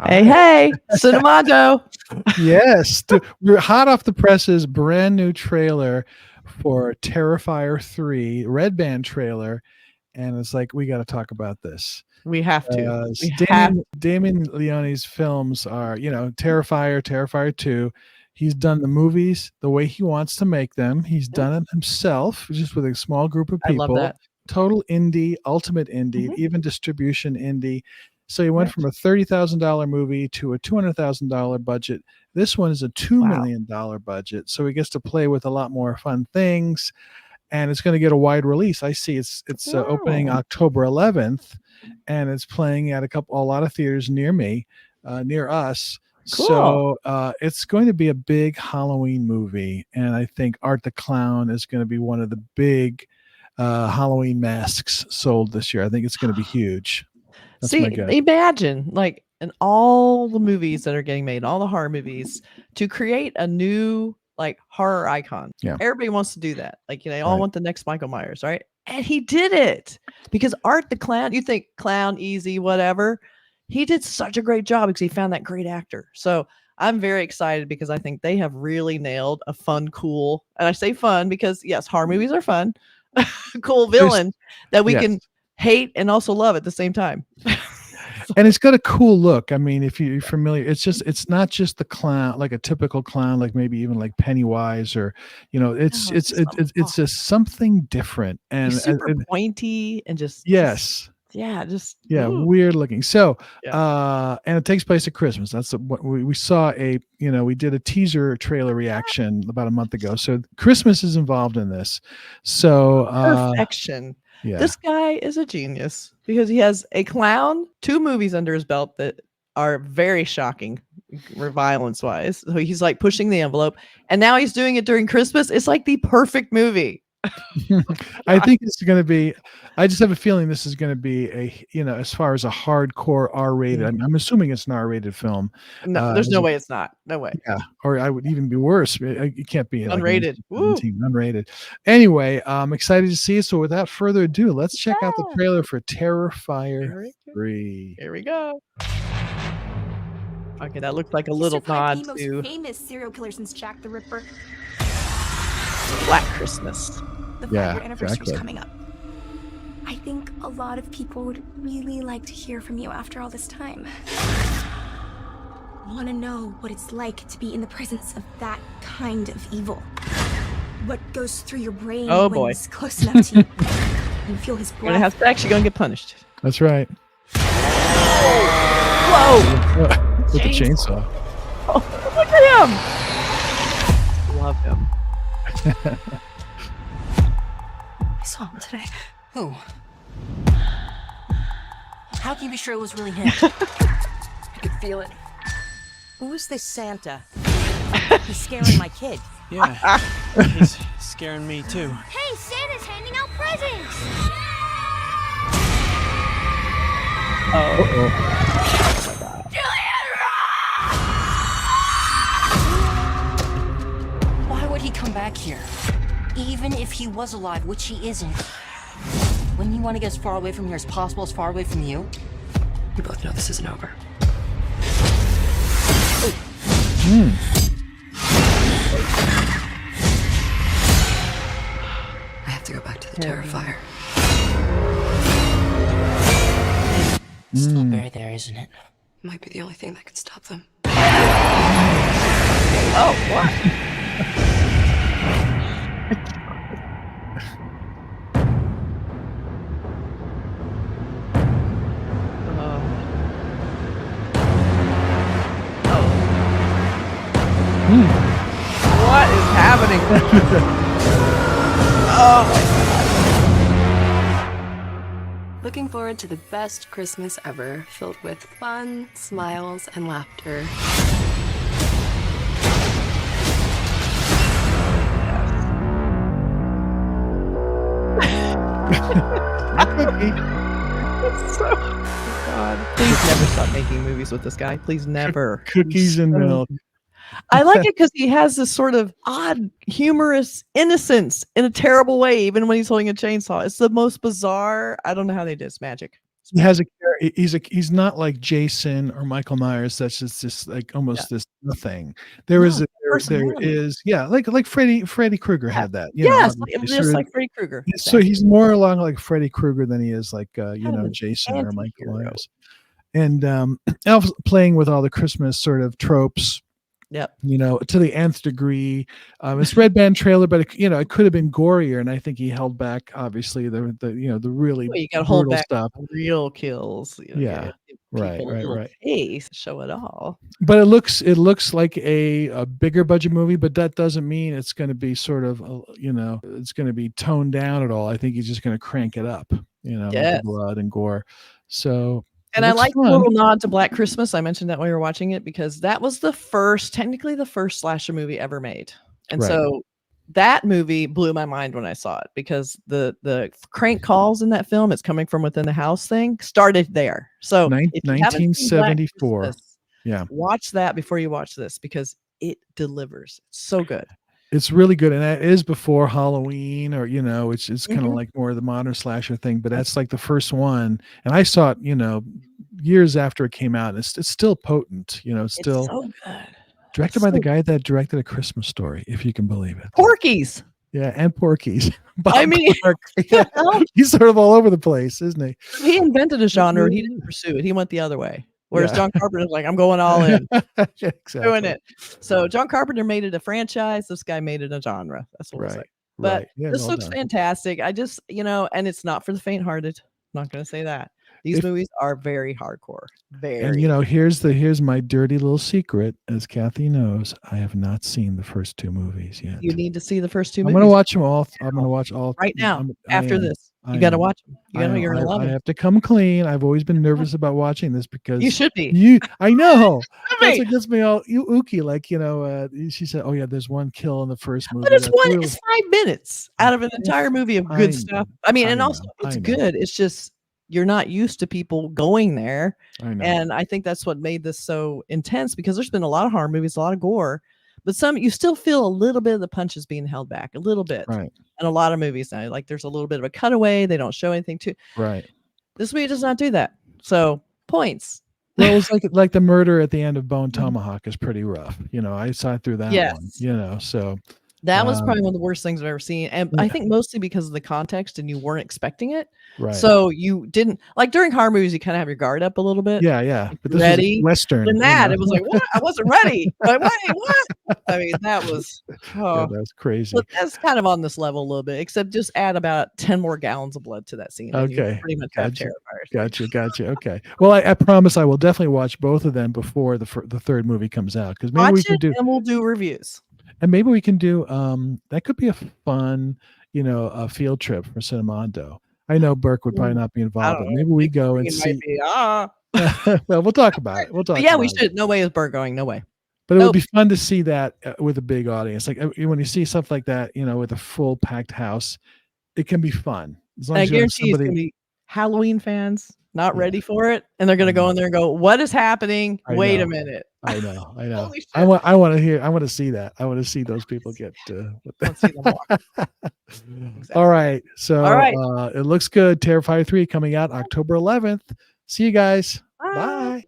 Hey, Cinemondo. Yes, we're hot off the presses. Brand new trailer for Terrifier 3, red band trailer, and it's like we got to talk about this. We have to. Damien Leone's films are, Terrifier, Terrifier 2. He's done the movies the way he wants to make them. He's done it himself, just with a small group of people. I love that. Total indie, ultimate indie, even distribution indie. So he went from a $30,000 movie to a $200,000 budget. This one is a $2 million budget. So he gets to play with a lot more fun things, and it's going to get a wide release. I see it's opening October 11th, and it's playing at a lot of theaters near me, near us. Cool. So it's going to be a big Halloween movie, and I think Art the Clown is going to be one of the big Halloween masks sold this year. I think it's going to be huge. That's imagine like in all the movies that are getting made, all the horror movies, to create a new like horror icon. Yeah. Everybody wants to do that. Like, they all want the next Michael Myers, right? And he did it because Art the Clown, you think clown, easy, whatever. He did such a great job because he found that great actor. So I'm very excited because I think they have really nailed a fun, cool, and I say fun because yes, horror movies are fun, cool villain that we can hate and also love at the same time. And it's got a cool look. I mean, if you're familiar, it's not just the clown, like a typical clown, like maybe even like Pennywise, or it's just something different and super pointy and just weird looking. So and it takes place at Christmas. That's what we saw. We did a teaser trailer reaction about a month ago. So Christmas is involved in this. So perfection. Yeah. This guy is a genius because he has a clown, 2 movies under his belt that are very shocking violence wise. So he's like pushing the envelope, and now he's doing it during Christmas. It's like the perfect movie. I think it's going to be, I just have a feeling this is going to be as far as a hardcore R-rated, I'm assuming it's an R-rated film. No, there's no way it's not. No way. Yeah. Or I would even be worse. It can't be unrated. Like unrated. Anyway, I'm excited to see it. So without further ado, let's check out the trailer for Terrifier 3. Here we go. Okay, that looks like a little nod to most famous serial killer since Jack the Ripper. Black Christmas. The 5-year anniversary is coming up. I think a lot of people would really like to hear from you after all this time. Want to know what it's like to be in the presence of that kind of evil. What goes through your brain when he's close enough to you. You feel his breath. When it has sex, you're gonna get punished. That's right. Whoa! With the chainsaw. Oh, look at him! Love him. I saw him today. Who? How can you be sure it was really him? I could feel it. Who is this Santa? He's scaring my kid. Yeah, he's scaring me too. Hey, Santa's handing out presents! Why would he come back here? Even if he was alive, which he isn't. Wouldn't you want to get as far away from here as possible, as far away from you? We both know this isn't over. I have to go back to the Terrifier. It's still buried there, isn't it? Might be the only thing that could stop them. Oh, what? What is happening? Oh my God. Looking forward to the best Christmas ever, filled with fun, smiles, and laughter. God. Please never stop making movies with this guy. Please never. Cookies and milk. I like it because he has this sort of odd, humorous innocence in a terrible way, even when he's holding a chainsaw. It's the most bizarre. I don't know how they did. It's magic. he has he's not like Jason or Michael Myers. That's just like almost this nothing. There is like Freddy Krueger had that. Just like Freddy Krueger. So he's more along like Freddy Krueger than he is like Jason or Michael Myers. And Elf's playing with all the Christmas sort of tropes. Yep. To the nth degree. It's Red Band trailer, but it could have been gorier, and I think he held back obviously the really you got to hold back stuff. Real kills. Right. Face, show it all. But it looks like a bigger budget movie, but that doesn't mean it's going to be sort of it's going to be toned down at all. I think he's just going to crank it up, with the blood and gore. So. And I like the little nod to Black Christmas. I mentioned that while we were watching it because that was technically the first slasher movie ever made. And so that movie blew my mind when I saw it because the crank calls in that film, it's coming from within the house thing, started there. So 1974. Watch that before you watch this because it delivers. It's so good. It's really good, and that is before Halloween, or it's kind of like more of the modern slasher thing. But that's like the first one, and I saw it, years after it came out. And it's still potent, It's still so good. Directed by the guy that directed A Christmas Story, if you can believe it. Porky's. Yeah, and Porky's. Yeah, he's sort of all over the place, isn't he? He invented a genre, and he didn't pursue it. He went the other way. Whereas John Carpenter's like, I'm going all in. Exactly. Doing it. So John Carpenter made it a franchise. This guy made it a genre. That's what we're saying. But this looks fantastic. I just, and it's not for the faint-hearted. I'm not going to say that. These movies are very hardcore. Very. And here's my dirty little secret. As Kathy knows, I have not seen the first two movies yet. You need to see the first two movies. I'm going to watch them all. I'm going to watch all right now. After this. You got to watch them. You're going to love it. I have to come clean. I've always been nervous about watching this because you should be. I know. That's what gets me all ooky. Like, she said, oh yeah, there's one kill in the first movie. But it's 5 minutes out of an entire movie of good stuff. I mean, and also it's good. It's just, you're not used to people going there. I know. And I think that's what made this so intense because there's been a lot of horror movies, a lot of gore, but you still feel a little bit of the punches being held back a little bit. Right. And a lot of movies now, like there's a little bit of a cutaway. They don't show anything too. Right. This movie does not do that. So points. Well, it was like the murder at the end of Bone Tomahawk is pretty rough. I saw through that one, so. That was probably one of the worst things I've ever seen. And I think mostly because of the context and you weren't expecting it. Right. So you didn't like during horror movies, you kind of have your guard up a little bit. Yeah. But this ready. Western. And that it was like, what? I wasn't ready. Like, wait, what? I mean, that was that's crazy. But that's kind of on this level a little bit, except just add about 10 more gallons of blood to that scene. Okay. Pretty much have Terrifiers. Gotcha. Okay. Well, I promise I will definitely watch both of them before the third movie comes out. Because maybe we can and we'll do reviews. And maybe we can do that could be a fun, a field trip for Cinemondo. I know Burke would probably not be involved, but maybe we go and see. Well, we'll talk about it. We should. No way is Burke going. No way. But it would be fun to see that with a big audience. Like when you see stuff like that, with a full packed house, it can be fun. As long as I guarantee it's going to be Halloween fans not ready for it, and they're going to go in there and go, "What is happening? Wait a minute." I know. I want to see that. I want to see those people get. All right. So it looks good. Terrifier 3 coming out October 11th. See you guys. Bye.